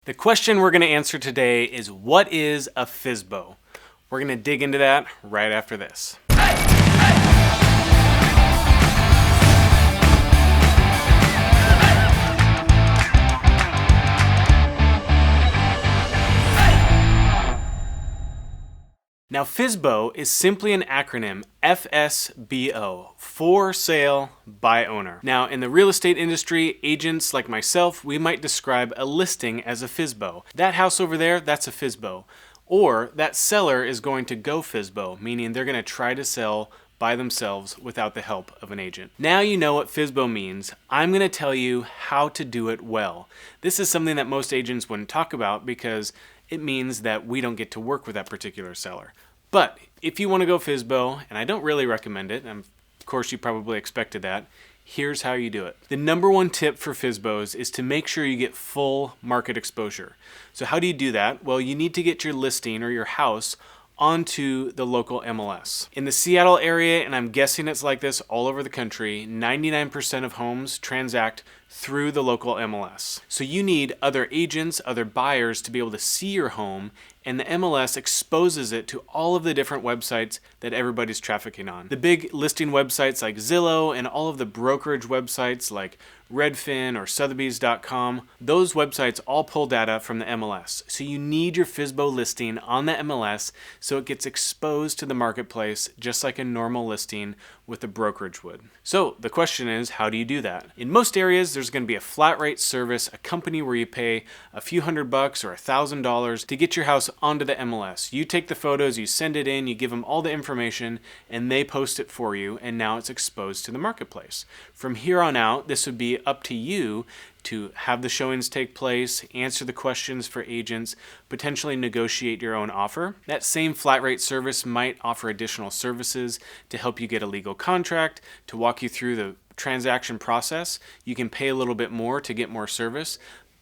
The question we're going to answer today is, what is a FSBO? We're going to dig into that right after this. Now, FSBO is simply an acronym, FSBO, for sale by owner. Now, in the real estate industry, agents like myself, we might describe a listing as a FSBO. That house over there, that's a FSBO. Or that seller is going to go FSBO, meaning they're going to try to sell by themselves without the help of an agent. Now you know what FSBO means. I'm going to tell you how to do it well. This is something that most agents wouldn't talk about because it means that we don't get to work with that particular seller. But if you want to go FSBO, and I don't really recommend it, and of course you probably expected that, here's how you do it. The number one tip for FSBOs is to make sure you get full market exposure. So how do you do that? Well, you need to get your listing or your house onto the local MLS. In the Seattle area, and I'm guessing it's like this all over the country, 99% of homes transact through the local MLS. So you need other agents, other buyers to be able to see your home, and the MLS exposes it to all of the different websites that everybody's trafficking on. The big listing websites like Zillow and all of the brokerage websites like Redfin or Sotheby's.com, those websites all pull data from the MLS. So you need your FSBO listing on the MLS so it gets exposed to the marketplace just like a normal listing with a brokerage would. So the question is, how do you do that? In most areas, there's going to be a flat rate service, a company where you pay a few $100 or $1,000 to get your house onto the MLS. You take the photos, you send it in, you give them all the information, and they post it for you, and now it's exposed to the marketplace. From here on out, this would be up to you to have the showings take place, answer the questions for agents, potentially negotiate your own offer. That same flat rate service might offer additional services to help you get a legal contract, to walk you through the transaction process. You can pay a little bit more to get more service.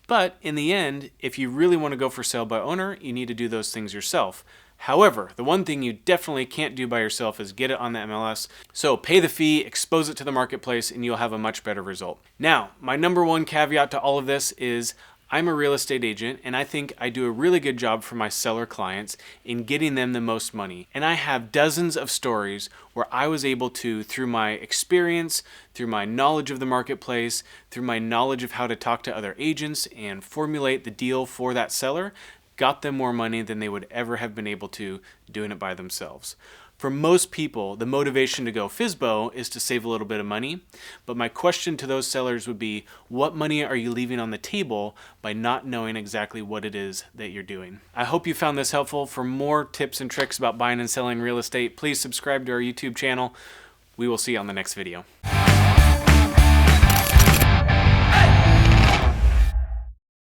But in the end, if you really want to go for sale by owner, you need to do those things yourself. However, the one thing you definitely can't do by yourself is get it on the MLS. So pay the fee, expose it to the marketplace, and you'll have a much better result. Now, my number one caveat to all of this is I'm a real estate agent, and I think I do a really good job for my seller clients in getting them the most money. And I have dozens of stories where I was able to, through my experience, through my knowledge of the marketplace, through my knowledge of how to talk to other agents and formulate the deal for that seller, got them more money than they would ever have been able to doing it by themselves. For most people, the motivation to go FSBO is to save a little bit of money, but my question to those sellers would be, what money are you leaving on the table by not knowing exactly what it is that you're doing? I hope you found this helpful. For more tips and tricks about buying and selling real estate, please subscribe to our YouTube channel. We will see you on the next video.